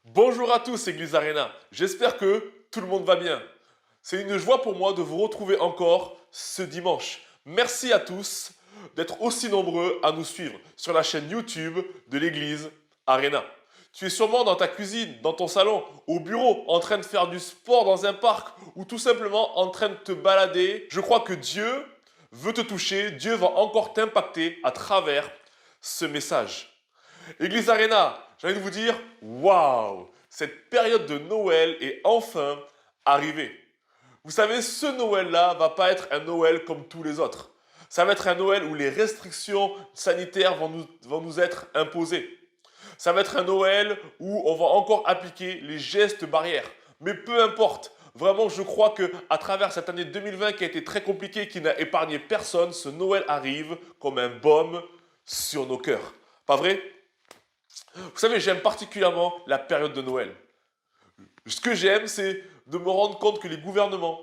Bonjour à tous, Église Arena. J'espère que tout le monde va bien. C'est une joie pour moi de vous retrouver encore ce dimanche. Merci à tous d'être aussi nombreux à nous suivre sur la chaîne YouTube de l'Église Arena. Tu es sûrement dans ta cuisine, dans ton salon, au bureau, en train de faire du sport dans un parc ou tout simplement en train de te balader. Je crois que Dieu veut te toucher, Dieu va encore t'impacter à travers ce message. Église Arena, j'ai envie de vous dire, waouh, cette période de Noël est enfin arrivée. Vous savez, ce Noël-là va pas être un Noël comme tous les autres. Ça va être un Noël où les restrictions sanitaires vont nous être imposées. Ça va être un Noël où on va encore appliquer les gestes barrières. Mais peu importe, vraiment je crois que à travers cette année 2020 qui a été très compliquée, qui n'a épargné personne, ce Noël arrive comme un baume sur nos cœurs. Pas vrai? Vous savez, j'aime particulièrement la période de Noël. Ce que j'aime, c'est de me rendre compte que les gouvernements,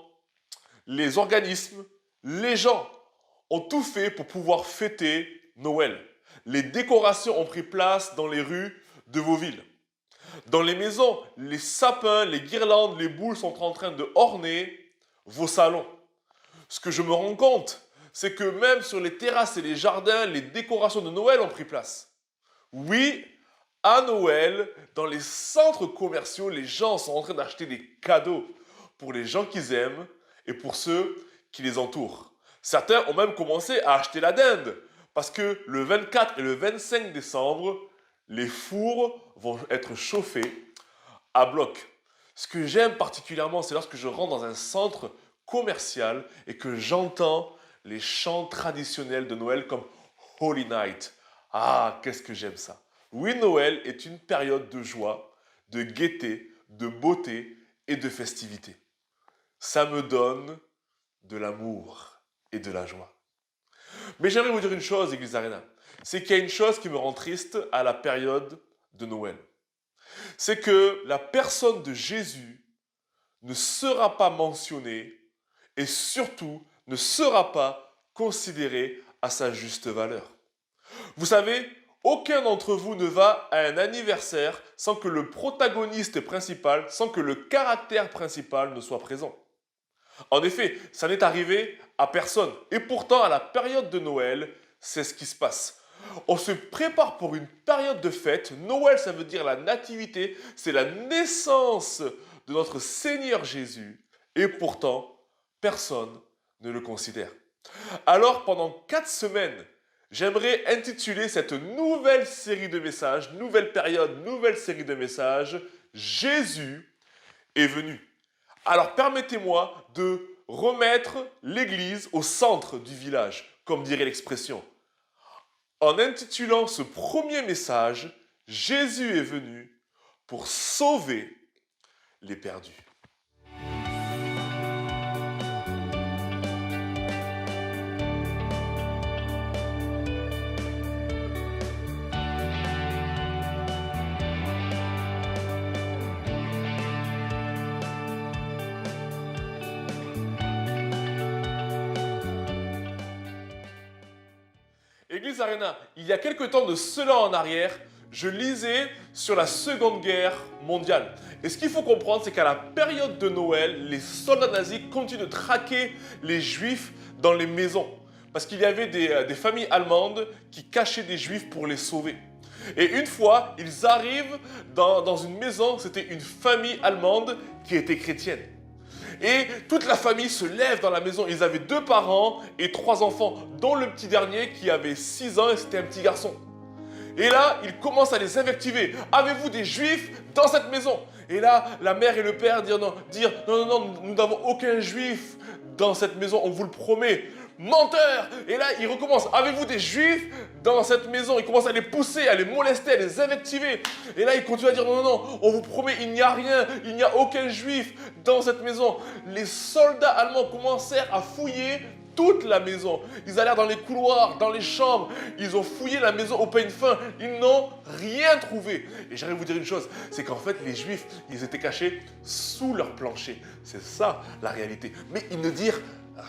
les organismes, les gens ont tout fait pour pouvoir fêter Noël. Les décorations ont pris place dans les rues de vos villes. Dans les maisons, les sapins, les guirlandes, les boules sont en train de orner vos salons. Ce que je me rends compte, c'est que même sur les terrasses et les jardins, les décorations de Noël ont pris place. Oui, à Noël, dans les centres commerciaux, les gens sont en train d'acheter des cadeaux pour les gens qu'ils aiment et pour ceux qui les entourent. Certains ont même commencé à acheter la dinde parce que le 24 et le 25 décembre, les fours vont être chauffés à bloc. Ce que j'aime particulièrement, c'est lorsque je rentre dans un centre commercial et que j'entends les chants traditionnels de Noël comme Holy Night. Ah, qu'est-ce que j'aime ça! Oui, Noël est une période de joie, de gaieté, de beauté et de festivité. Ça me donne de l'amour et de la joie. Mais j'aimerais vous dire une chose, Église Arena. C'est qu'il y a une chose qui me rend triste à la période de Noël. C'est que la personne de Jésus ne sera pas mentionnée et surtout ne sera pas considérée à sa juste valeur. Vous savez, aucun d'entre vous ne va à un anniversaire sans que le protagoniste principal, sans que le caractère principal ne soit présent. En effet, ça n'est arrivé à personne. Et pourtant, à la période de Noël, c'est ce qui se passe. On se prépare pour une période de fête. Noël, ça veut dire la nativité, c'est la naissance de notre Seigneur Jésus. Et pourtant, personne ne le considère. Alors, pendant 4 semaines, j'aimerais intituler cette nouvelle série de messages, nouvelle période, nouvelle série de messages, Jésus est venu. Alors permettez-moi de remettre l'église au centre du village, comme dirait l'expression. En intitulant ce premier message, Jésus est venu pour sauver les perdus. Église Arena, il y a quelque temps de cela en arrière, je lisais sur la Seconde Guerre mondiale. Et ce qu'il faut comprendre, c'est qu'à la période de Noël, les soldats nazis continuent de traquer les juifs dans les maisons. Parce qu'il y avait des familles allemandes qui cachaient des juifs pour les sauver. Et une fois, ils arrivent dans une maison, c'était une famille allemande qui était chrétienne. Et toute la famille se lève dans la maison. Ils avaient 2 parents et 3 enfants, dont le petit dernier qui avait 6 ans et c'était un petit garçon. Et là, ils commencent à les invectiver. Avez-vous des juifs dans cette maison? Et là, la mère et le père disent non, nous n'avons aucun juif dans cette maison, on vous le promet. Menteur! Et là, ils recommencent. Avez-vous des juifs dans cette maison? Ils commencent à les pousser, à les molester, à les invectiver. Et là, ils continuent à dire non, on vous promet, il n'y a rien, il n'y a aucun juif dans cette maison. Les soldats allemands commencèrent à fouiller toute la maison. Ils allèrent dans les couloirs, dans les chambres. Ils ont fouillé la maison au peigne fin. Ils n'ont rien trouvé. Et j'aimerais vous dire une chose, c'est qu'en fait, les Juifs, ils étaient cachés sous leur plancher. C'est ça la réalité. Mais ils ne dirent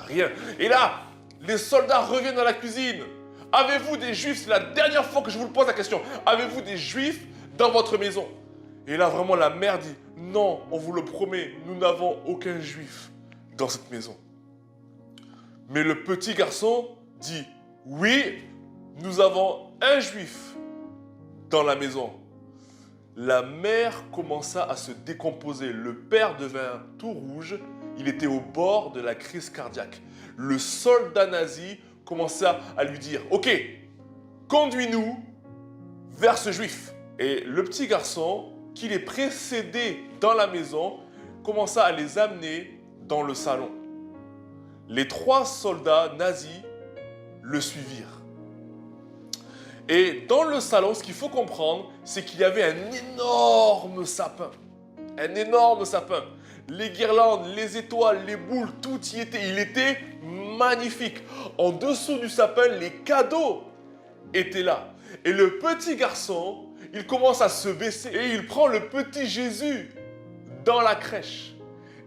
rien. Et là, les soldats reviennent dans la cuisine. Avez-vous des Juifs? C'est la dernière fois que je vous pose la question. Avez-vous des Juifs dans votre maison? Et là, vraiment, la mère dit, non, on vous le promet, nous n'avons aucun juif dans cette maison. Mais le petit garçon dit, oui, nous avons un juif dans la maison. La mère commença à se décomposer. Le père devint tout rouge. Il était au bord de la crise cardiaque. Le soldat nazi commença à lui dire, ok, conduis-nous vers ce juif. Et le petit garçon, qui les précédait dans la maison, commença à les amener dans le salon. Les 3 soldats nazis le suivirent. Et dans le salon, ce qu'il faut comprendre, c'est qu'il y avait un énorme sapin. Un énorme sapin. Les guirlandes, les étoiles, les boules, tout y était. Il était magnifique. En dessous du sapin, les cadeaux étaient là. Et le petit garçon, il commence à se baisser et il prend le petit Jésus dans la crèche.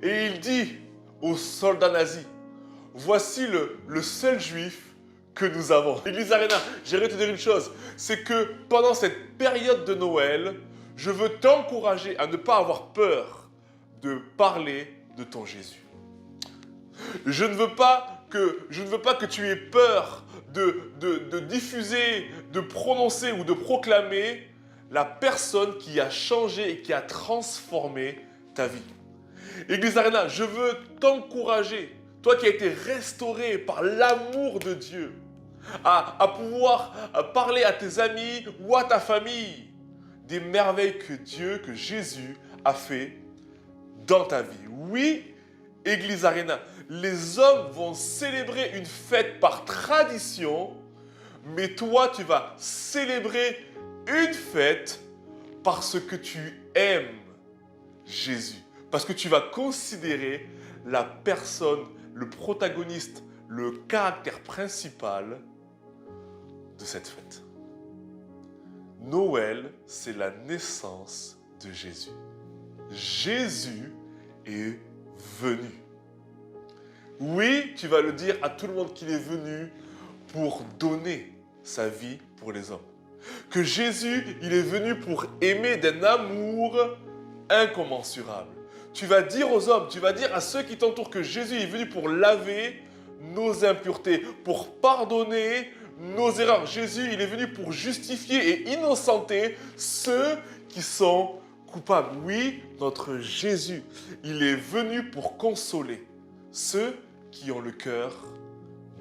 Et il dit aux soldats nazis, voici le seul juif que nous avons. Église Arena, j'aimerais te dire une chose, c'est que pendant cette période de Noël, je veux t'encourager à ne pas avoir peur de parler de ton Jésus. Je ne veux pas que tu aies peur de diffuser, de prononcer ou de proclamer la personne qui a changé et qui a transformé ta vie. Église Arena, je veux t'encourager, toi qui as été restauré par l'amour de Dieu, à pouvoir parler à tes amis ou à ta famille des merveilles que Dieu, que Jésus a fait dans ta vie. Oui, Église Arena, les hommes vont célébrer une fête par tradition, mais toi, tu vas célébrer une fête parce que tu aimes Jésus. Parce que tu vas considérer la personne, le protagoniste, le caractère principal de cette fête. Noël, c'est la naissance de Jésus. Jésus est venu. Oui, tu vas le dire à tout le monde qu'il est venu pour donner sa vie pour les hommes. Que Jésus, il est venu pour aimer d'un amour incommensurable. Tu vas dire aux hommes, tu vas dire à ceux qui t'entourent que Jésus est venu pour laver nos impuretés, pour pardonner nos erreurs. Jésus, il est venu pour justifier et innocenter ceux qui sont coupables. Oui, notre Jésus, il est venu pour consoler ceux qui ont le cœur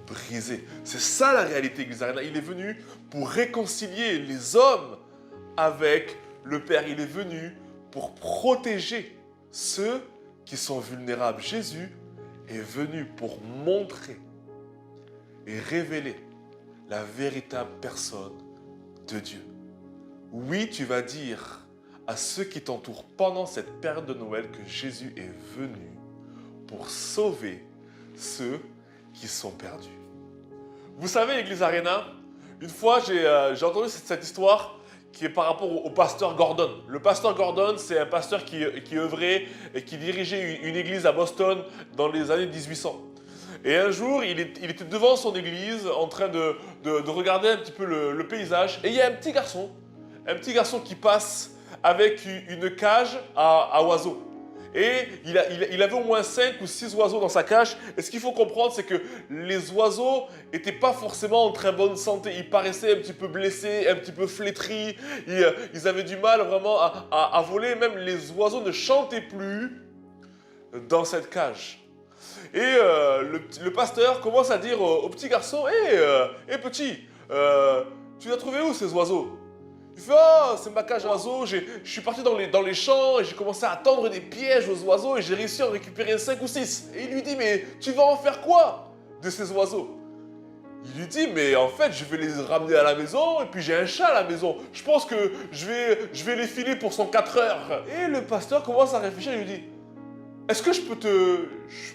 brisé. C'est ça la réalité, Église Arena. Il est venu pour réconcilier les hommes avec le Père. Il est venu pour protéger ceux qui sont vulnérables. Jésus est venu pour montrer et révéler la véritable personne de Dieu. Oui, tu vas dire à ceux qui t'entourent pendant cette période de Noël que Jésus est venu pour sauver ceux qui sont perdus. Vous savez, Église Arena, une fois j'ai entendu cette histoire qui est par rapport au pasteur Gordon. Le pasteur Gordon, c'est un pasteur qui œuvrait et qui dirigeait une église à Boston dans les années 1800. Et un jour, il était devant son église en train de regarder un petit peu le paysage. Et il y a un petit garçon qui passe avec une cage à oiseaux. Et il avait au moins 5 ou 6 oiseaux dans sa cage. Et ce qu'il faut comprendre, c'est que les oiseaux n'étaient pas forcément en très bonne santé. Ils paraissaient un petit peu blessés, un petit peu flétris. Ils avaient du mal vraiment à voler. Même les oiseaux ne chantaient plus dans cette cage. Et le pasteur commence à dire au petit garçon, Hé petit, tu as trouvé où ces oiseaux? Il fait, oh, c'est ma cage à oiseaux, je suis parti dans les champs et j'ai commencé à tendre des pièges aux oiseaux et j'ai réussi à en récupérer 5 ou 6. Et il lui dit, mais tu vas en faire quoi de ces oiseaux? Il lui dit, mais en fait, je vais les ramener à la maison et puis j'ai un chat à la maison. Je pense que je vais les filer pour son 4 heures. Et le pasteur commence à réfléchir et lui dit, est-ce que je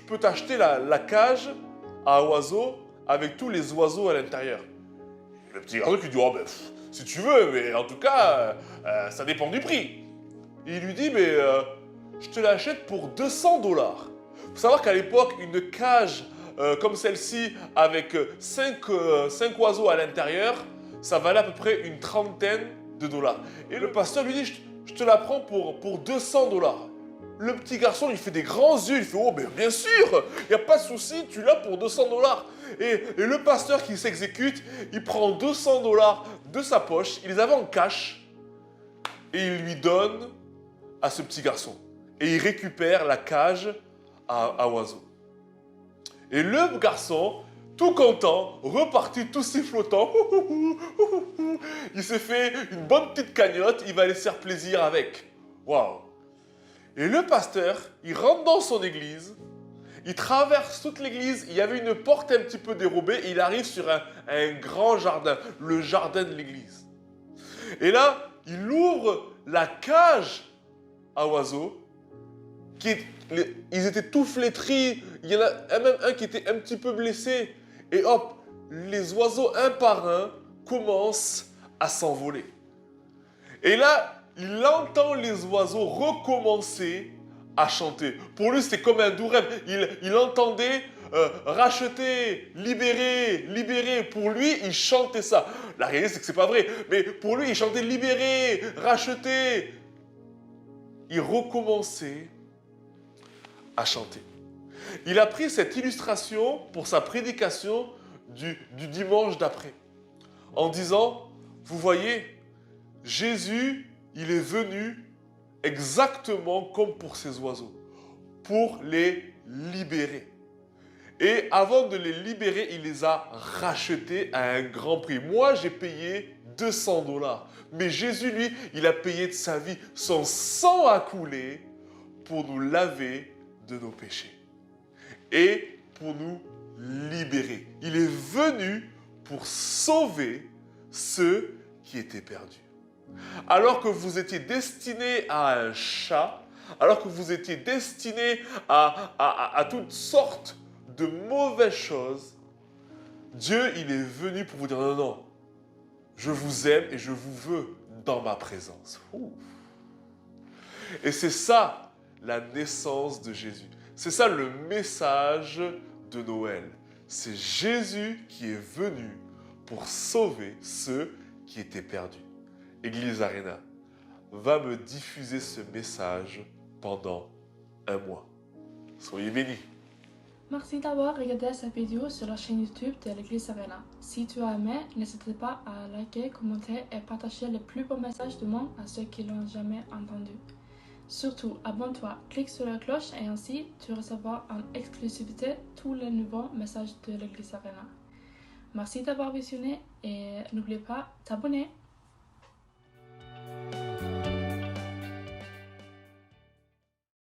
peux t'acheter la cage à oiseaux avec tous les oiseaux à l'intérieur? Le petit garçon qui dit, oh ben, si tu veux, mais en tout cas, ça dépend du prix. Et il lui dit, mais je te l'achète pour 200 $. Il faut savoir qu'à l'époque, une cage comme celle-ci, avec 5 oiseaux à l'intérieur, ça valait à peu près une trentaine de $. Et le pasteur lui dit, je te la prends pour 200 $. Le petit garçon, il fait des grands yeux, il fait, oh, ben, bien sûr, il n'y a pas de souci, tu l'as pour 200 $. Et le pasteur qui s'exécute, il prend 200 $ de sa poche, il les avait en cash, et il lui donne à ce petit garçon. Et il récupère la cage à oiseaux. Et le garçon, tout content, reparti tout sifflotant, il s'est fait une bonne petite cagnotte, il va aller se faire plaisir avec. Waouh! Et le pasteur, il rentre dans son église, il traverse toute l'église, il y avait une porte un petit peu dérobée, et il arrive sur un grand jardin, le jardin de l'église. Et là, il ouvre la cage à oiseaux, ils étaient tout flétris, il y en a même un qui était un petit peu blessé, et hop, les oiseaux un par un commencent à s'envoler. Et là, il entend les oiseaux recommencer à chanter. Pour lui, c'était comme un doux rêve. Il entendait racheter, libérer, libérer. Pour lui, il chantait ça. La réalité, c'est que c'est pas vrai. Mais pour lui, il chantait libérer, racheter. Il recommençait à chanter. Il a pris cette illustration pour sa prédication du dimanche d'après. En disant, vous voyez, Jésus, il est venu exactement comme pour ces oiseaux, pour les libérer. Et avant de les libérer, il les a rachetés à un grand prix. Moi, j'ai payé 200 $. Mais Jésus, lui, il a payé de sa vie. Son sang a coulé pour nous laver de nos péchés et pour nous libérer. Il est venu pour sauver ceux qui étaient perdus. Alors que vous étiez destiné à un chat, alors que vous étiez destiné à toutes sortes de mauvaises choses, Dieu, il est venu pour vous dire non, non, je vous aime et je vous veux dans ma présence. Ouh. Et c'est ça la naissance de Jésus. C'est ça le message de Noël. C'est Jésus qui est venu pour sauver ceux qui étaient perdus. Église Arena va me diffuser ce message pendant un mois. Soyez bénis. Merci d'avoir regardé cette vidéo sur la chaîne YouTube de l'Église Arena. Si tu as aimé, n'hésite pas à liker, commenter et partager les plus beaux messages du monde à ceux qui l'ont jamais entendu. Surtout, abonne-toi, clique sur la cloche et ainsi tu recevras en exclusivité tous les nouveaux messages de l'Église Arena. Merci d'avoir visionné et n'oublie pas de t'abonner.